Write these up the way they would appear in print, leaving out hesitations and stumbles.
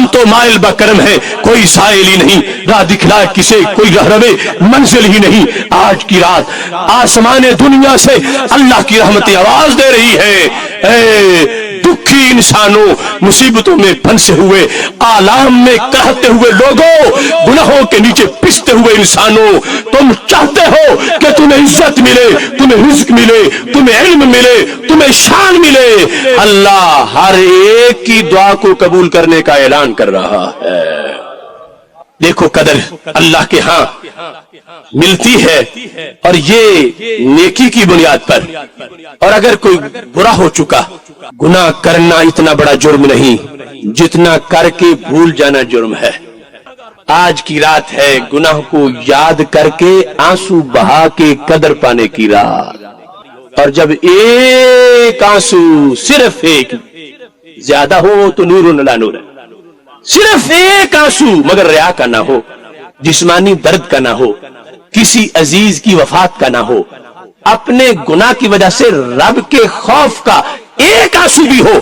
ہم تو مائل بکرم ہیں، کوئی سائل ہی نہیں، راہ دکھلائے کسے کوئی رہروے منزل ہی نہیں۔ آج کی رات آسمان دنیا سے اللہ کی رحمت آواز دے رہی ہے، اے دکھی انسانوں، مصیبتوں میں پھنسے ہوئے، آلام میں کہتے ہوئے لوگوں، گناہوں کے نیچے پستے ہوئے انسانوں، تم چاہتے ہو کہ تمہیں عزت ملے، تمہیں رزق ملے، تمہیں علم ملے، تمہیں شان ملے، اللہ ہر ایک کی دعا کو قبول کرنے کا اعلان کر رہا ہے۔ دیکھو قدر اللہ کے ہاں ملتی ہے، اور یہ نیکی کی بنیاد پر۔ اور اگر کوئی برا ہو چکا، گناہ کرنا اتنا بڑا جرم نہیں جتنا کر کے بھول جانا جرم ہے۔ آج کی رات ہے گناہ کو یاد کر کے آنسو بہا کے قدر پانے کی رات، اور جب ایک آنسو، صرف ایک، زیادہ ہو تو نور لا نور ہے، صرف ایک آنسو مگر ریا کا نہ ہو، جسمانی درد کا نہ ہو، کسی عزیز کی وفات کا نہ ہو، اپنے گناہ کی وجہ سے رب کے خوف کا ایک آنسو بھی ہو،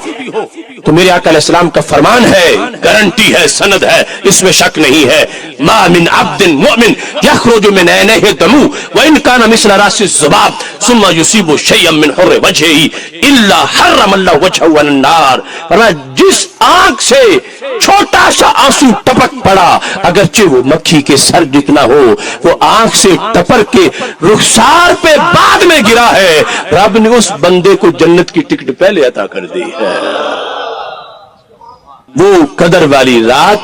تو میرے آقا علیہ السلام کا فرمان ہے، گارنٹی ہے، سند ہے، اس میں شک نہیں ہے، ما من عبد مؤمن یخرج من عینیہ دم وان کان مثل راس الذباب ثم یصیب شیئا من حر وجهه الا حرم اللہ وجهه علی النار۔ فرمایا جس آنکھ سے چھوٹا سا آنسو ٹپک پڑا، اگرچہ وہ مکھی کے سر جتنا ہو، وہ آنکھ سے ٹپک کے رخسار پہ بعد میں گرا ہے، رب نے اس بندے کو جنت کی ٹکٹ پہلے عطا کر دی ہے۔ وہ قدر والی رات،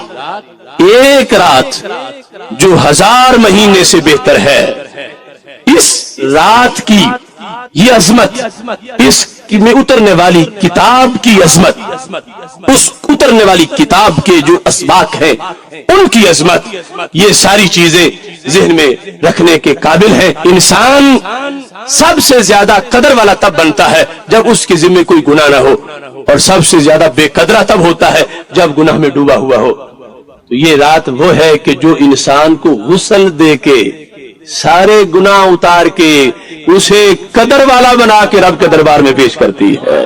ایک رات جو 1000 مہینے سے بہتر ہے، اس رات کی یہ عظمت، اس میں اترنے والی کتاب کی عظمت، اس اترنے والی کتاب کے جو اسباق ہیں ان کی عظمت، یہ ساری چیزیں ذہن میں رکھنے کے قابل ہیں۔ انسان سب سے زیادہ قدر والا تب بنتا ہے جب اس کے ذمہ کوئی گناہ نہ ہو، اور سب سے زیادہ بے قدرہ تب ہوتا ہے جب گناہ میں ڈوبا ہوا ہو۔ تو یہ رات وہ ہے کہ جو انسان کو غسل دے کے، سارے گناہ اتار کے، اسے قدر والا بنا کے رب کے دربار میں پیش کرتی ہے۔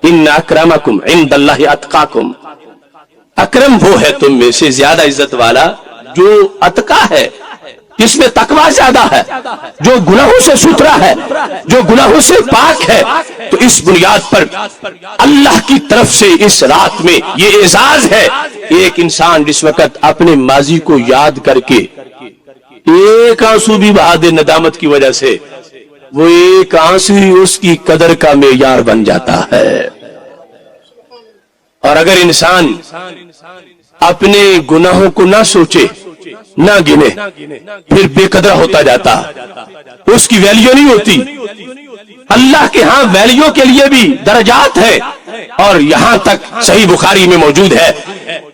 ان اکرمکم عند اللہ اتقاکم، اکرم وہ ہے تم میں سے زیادہ عزت والا جو اتقا ہے، جس میں تقوی زیادہ ہے، جو گناہوں سے ستھرا ہے، جو گناہوں سے پاک ہے۔ تو اس بنیاد پر اللہ کی طرف سے اس رات میں یہ اعزاز ہے، ایک انسان جس وقت اپنے ماضی کو یاد کر کے ایک آنسو بھی بہا دے ندامت کی وجہ سے، وہ ایک آنسو ہی اس کی قدر کا معیار بن جاتا ہے۔ اور اگر انسان اپنے گناہوں کو نہ سوچے، نہ گنے، پھر بے قدر ہوتا جاتا، اس کی ویلیو نہیں ہوتی۔ اللہ کے ہاں ویلیو کے لیے بھی درجات ہے، اور یہاں تک صحیح بخاری میں موجود ہے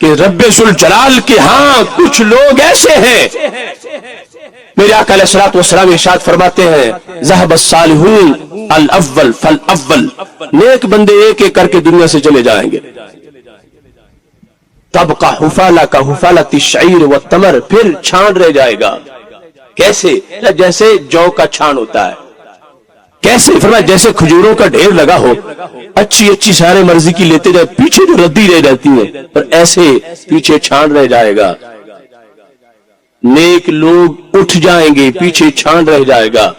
کہ رب ذوالجلال کے ہاں کچھ لوگ ایسے ہیں، میرے آقا علیہ الصلوۃ والسلام ارشاد فرماتے ہیں، ذهب الصالحون الاول فالاول، نیک بندے ایک ایک کر کے دنیا سے چلے جائیں گے، تبقى حفالہ کا حفالۃ الشعیر والتمر، پھر چھان رہ جائے گا۔ کیسے؟ جیسے جو کا چھان ہوتا ہے۔ کیسے؟ فرمایا جیسے کھجوروں کا ڈھیر لگا ہو، اچھی اچھی سارے مرضی کی لیتے جائے، پیچھے جو ردی رہ جاتی ہے، اور ایسے پیچھے چھان رہ جائے گا۔ نیک لوگ اٹھ جائیں گے، پیچھے چھان رہ جائے گا۔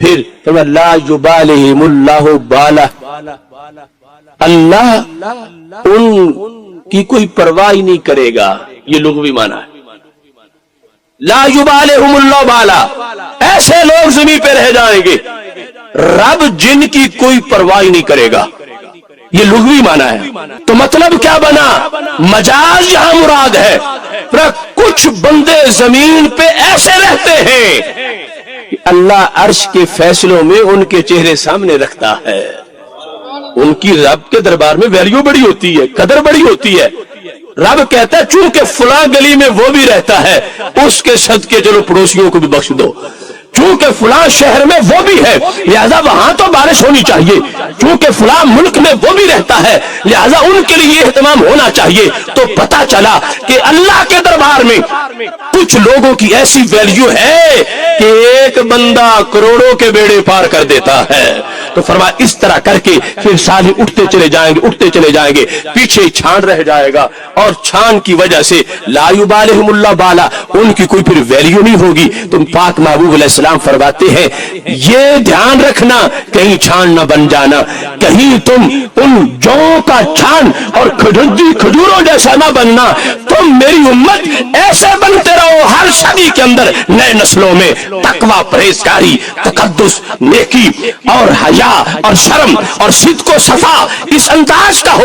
پھر فرمایا لا یبالہم اللہ بالہ، اللہ ان کی کوئی پرواہ نہیں کرے گا، یہ لغوی معنی ہے۔ لا یبالہم اللہ بالا، ایسے لوگ زمین پہ رہ جائیں گے رب جن کی کوئی پرواہ نہیں کرے گا، یہ لغوی معنی ہے۔ تو مطلب کیا بنا؟ مجاز یہاں مراد ہے، کچھ بندے زمین پہ ایسے رہتے ہیں کہ اللہ عرش کے فیصلوں میں ان کے چہرے سامنے رکھتا ہے، ان کی رب کے دربار میں ویلیو بڑی ہوتی ہے، قدر بڑی ہوتی ہے۔ رب کہتا ہے چونکہ فلاں گلی میں وہ بھی رہتا ہے، اس کے صدقے چلو پڑوسیوں کو بھی بخش دو، چونکہ فلاں شہر میں وہ بھی ہے لہذا وہاں تو بارش ہونی چاہیے، چونکہ فلاں ملک میں وہ بھی رہتا ہے لہذا ان کے لیے اہتمام ہونا چاہیے۔ تو پتا چلا کہ اللہ کے دربار میں کچھ لوگوں کی ایسی ویلیو ہے کہ ایک بندہ کروڑوں کے بیڑے پار کر دیتا ہے۔ تو تو فرمایا اس طرح کر کے پھر سالی اٹھتے چلے جائیں گے, پیچھے چھان رہ جائے گا, اور چھان کی وجہ سے لا یبالہم اللہ بالا, ان کی کوئی پھر ویلیو نہیں ہوگی. تم پاک محبوب علیہ السلام فرماتے ہیں یہ دھیان رکھنا کہیں چھان نہ بن جانا, کہیں تم ان جو کا چھان اور کھجوروں جیسا نہ بننا. تم میری امت ایسے بنتے رہو ہر صدی کے اندر نئے نسلوں میں تقوی, پرہیزگاری, تقدس, نیکی اور حیا اور شرم اور صدق و صفا اس انداز کا ہو.